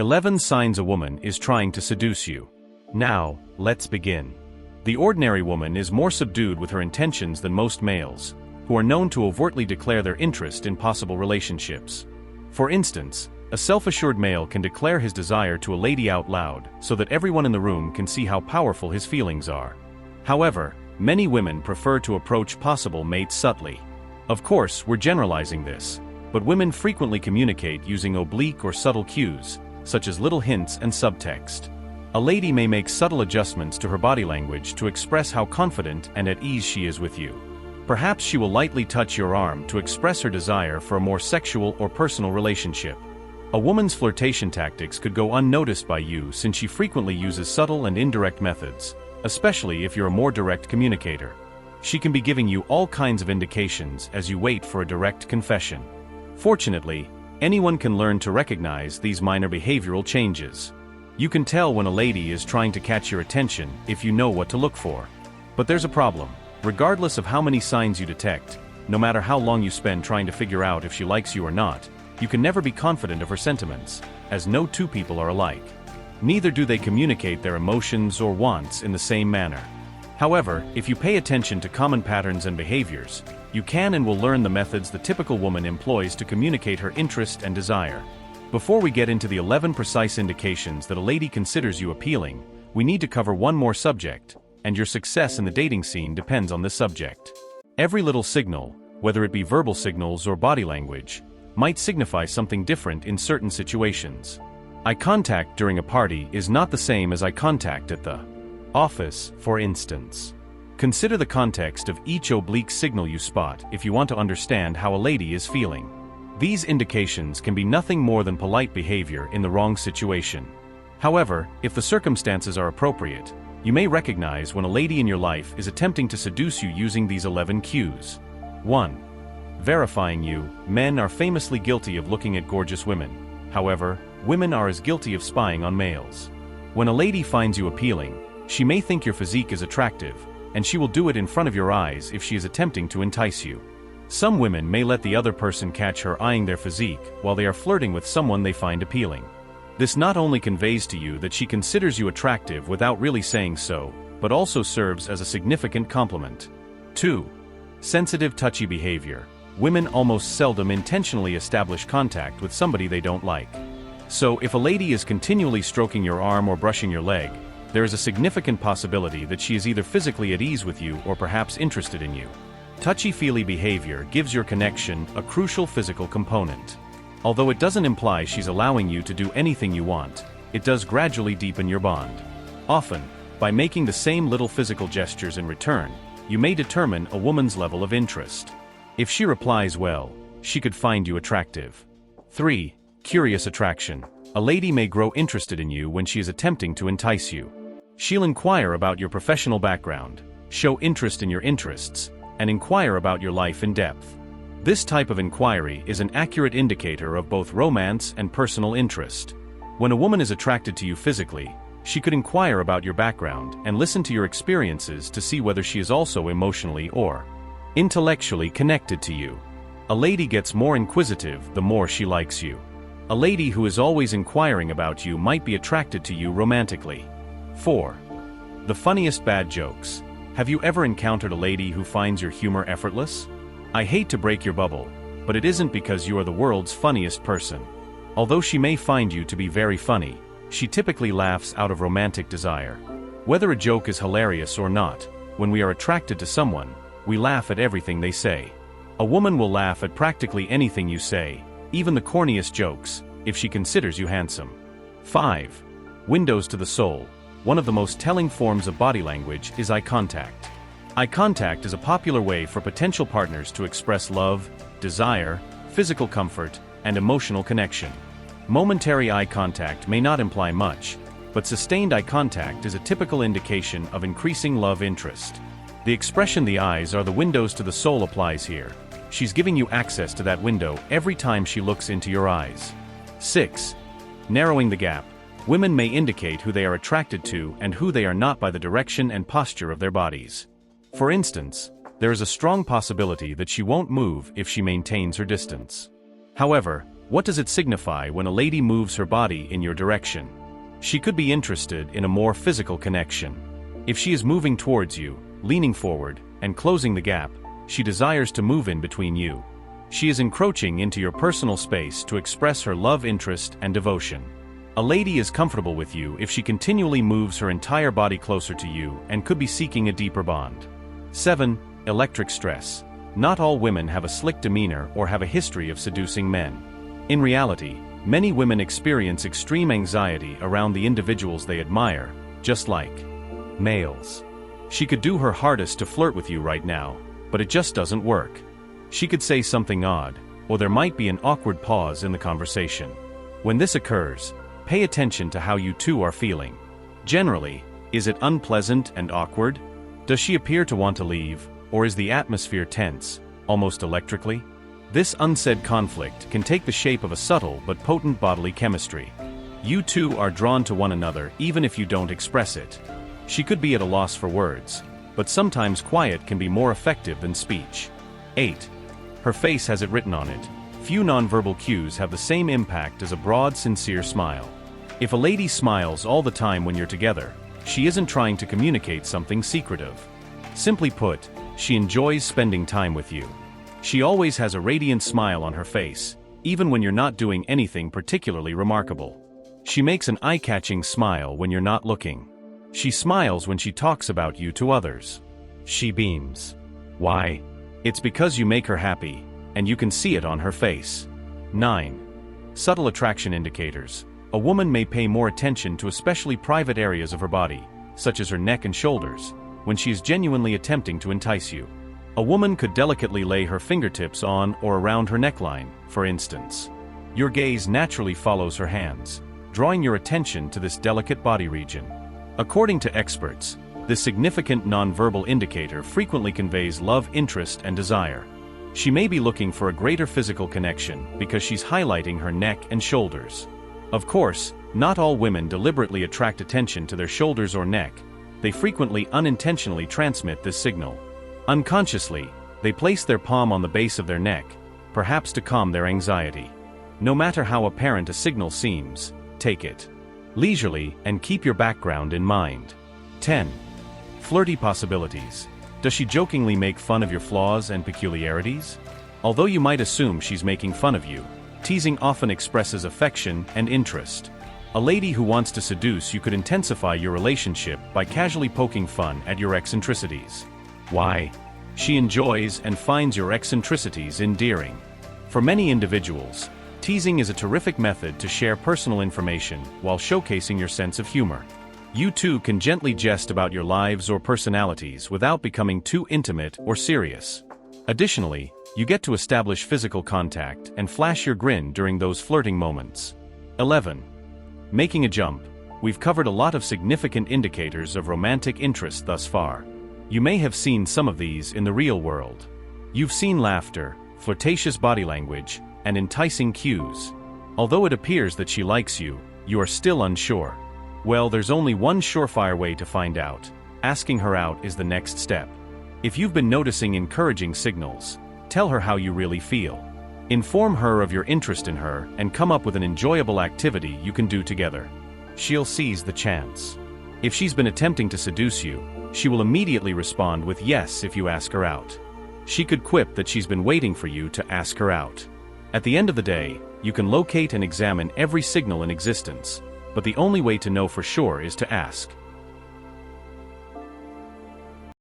11 signs a woman is trying to seduce you. Now, let's begin. The ordinary woman is more subdued with her intentions than most males, who are known to overtly declare their interest in possible relationships. For instance, a self-assured male can declare his desire to a lady out loud so that everyone in the room can see how powerful his feelings are. However, many women prefer to approach possible mates subtly. Of course, we're generalizing this, but women frequently communicate using oblique or subtle cues, such as little hints and subtext. A lady may make subtle adjustments to her body language to express how confident and at ease she is with you. Perhaps she will lightly touch your arm to express her desire for a more sexual or personal relationship. A woman's flirtation tactics could go unnoticed by you since she frequently uses subtle and indirect methods, especially if you're a more direct communicator. She can be giving you all kinds of indications as you wait for a direct confession. Fortunately, anyone can learn to recognize these minor behavioral changes. You can tell when a lady is trying to catch your attention if you know what to look for. But there's a problem. Regardless of how many signs you detect, no matter how long you spend trying to figure out if she likes you or not, you can never be confident of her sentiments, as no two people are alike. Neither do they communicate their emotions or wants in the same manner. However, if you pay attention to common patterns and behaviors, you can and will learn the methods the typical woman employs to communicate her interest and desire. Before we get into the 11 precise indications that a lady considers you appealing, we need to cover one more subject, and your success in the dating scene depends on this subject. Every little signal, whether it be verbal signals or body language, might signify something different in certain situations. Eye contact during a party is not the same as eye contact at the office, for instance. Consider the context of each oblique signal you spot if you want to understand how a lady is feeling. These indications can be nothing more than polite behavior in the wrong situation. However, if the circumstances are appropriate, you may recognize when a lady in your life is attempting to seduce you using these 11 cues. 1. Verifying you. Men are famously guilty of looking at gorgeous women. However, women are as guilty of spying on males. When a lady finds you appealing, she may think your physique is attractive, and she will do it in front of your eyes if she is attempting to entice you. Some women may let the other person catch her eyeing their physique while they are flirting with someone they find appealing. This not only conveys to you that she considers you attractive without really saying so, but also serves as a significant compliment. 2. Sensitive touchy behavior. Women almost seldom intentionally establish contact with somebody they don't like. So if a lady is continually stroking your arm or brushing your leg, there is a significant possibility that she is either physically at ease with you or perhaps interested in you. Touchy-feely behavior gives your connection a crucial physical component. Although it doesn't imply she's allowing you to do anything you want, it does gradually deepen your bond. Often, by making the same little physical gestures in return, you may determine a woman's level of interest. If she replies well, she could find you attractive. 3. Curious attraction. A lady may grow interested in you when she is attempting to entice you. She'll inquire about your professional background, show interest in your interests, and inquire about your life in depth. This type of inquiry is an accurate indicator of both romance and personal interest. When a woman is attracted to you physically, she could inquire about your background and listen to your experiences to see whether she is also emotionally or intellectually connected to you. A lady gets more inquisitive the more she likes you. A lady who is always inquiring about you might be attracted to you romantically. 4. The funniest bad jokes. Have you ever encountered a lady who finds your humor effortless? I hate to break your bubble, but it isn't because you are the world's funniest person. Although she may find you to be very funny, she typically laughs out of romantic desire. Whether a joke is hilarious or not, when we are attracted to someone, we laugh at everything they say. A woman will laugh at practically anything you say, even the corniest jokes, if she considers you handsome. 5. Windows to the soul. One of the most telling forms of body language is eye contact. Eye contact is a popular way for potential partners to express love, desire, physical comfort, and emotional connection. Momentary eye contact may not imply much, but sustained eye contact is a typical indication of increasing love interest. The expression "the eyes are the windows to the soul" applies here. She's giving you access to that window every time she looks into your eyes. 6. Narrowing the gap. Women may indicate who they are attracted to and who they are not by the direction and posture of their bodies. For instance, there is a strong possibility that she won't move if she maintains her distance. However, What does it signify when a lady moves her body in your direction? She could be interested in a more physical connection. If she is moving towards you, leaning forward, and closing the gap, she desires to move in between you. She is encroaching into your personal space to express her love, interest, and devotion. A lady is comfortable with you if she continually moves her entire body closer to you and could be seeking a deeper bond. 7. Electric stress. Not all women have a slick demeanor or have a history of seducing men. In reality, many women experience extreme anxiety around the individuals they admire, just like males. She could do her hardest to flirt with you right now, but it just doesn't work. She could say something odd, or there might be an awkward pause in the conversation. When this occurs, pay attention to how you two are feeling. Generally, is it unpleasant and awkward? Does she appear to want to leave, or is the atmosphere tense, almost electrically? This unsaid conflict can take the shape of a subtle but potent bodily chemistry. You two are drawn to one another even if you don't express it. She could be at a loss for words, but sometimes quiet can be more effective than speech. 8. Her face has it written on it. Few nonverbal cues have the same impact as a broad, sincere smile. If a lady smiles all the time when you're together, she isn't trying to communicate something secretive. Simply put, she enjoys spending time with you. She always has a radiant smile on her face, even when you're not doing anything particularly remarkable. She makes an eye-catching smile when you're not looking. She smiles when she talks about you to others. She beams. Why? It's because you make her happy, and you can see it on her face. 9. Subtle attraction indicators. A woman may pay more attention to especially private areas of her body, such as her neck and shoulders, when she is genuinely attempting to entice you. A woman could delicately lay her fingertips on or around her neckline, for instance. Your gaze naturally follows her hands, drawing your attention to this delicate body region. According to experts, this significant nonverbal indicator frequently conveys love, interest, and desire. She may be looking for a greater physical connection because she's highlighting her neck and shoulders. Of course, not all women deliberately attract attention to their shoulders or neck. They frequently unintentionally transmit this signal. Unconsciously, they place their palm on the base of their neck, perhaps to calm their anxiety. No matter how apparent a signal seems, take it leisurely and keep your background in mind. 10. Flirty possibilities. Does she jokingly make fun of your flaws and peculiarities? Although you might assume she's making fun of you, teasing often expresses affection and interest. A lady who wants to seduce you could intensify your relationship by casually poking fun at your eccentricities. Why? She enjoys and finds your eccentricities endearing. For many individuals, teasing is a terrific method to share personal information while showcasing your sense of humor. You two can gently jest about your lives or personalities without becoming too intimate or serious. Additionally, you get to establish physical contact and flash your grin during those flirting moments. 11. Making a jump. We've covered a lot of significant indicators of romantic interest thus far. You may have seen some of these in the real world. You've seen laughter, flirtatious body language, and enticing cues. Although it appears that she likes you, you are still unsure. Well, there's only one surefire way to find out. Asking her out is the next step. If you've been noticing encouraging signals, tell her how you really feel. Inform her of your interest in her and come up with an enjoyable activity you can do together. She'll seize the chance. If she's been attempting to seduce you, she will immediately respond with yes if you ask her out. She could quip that she's been waiting for you to ask her out. At the end of the day, you can locate and examine every signal in existence, but the only way to know for sure is to ask.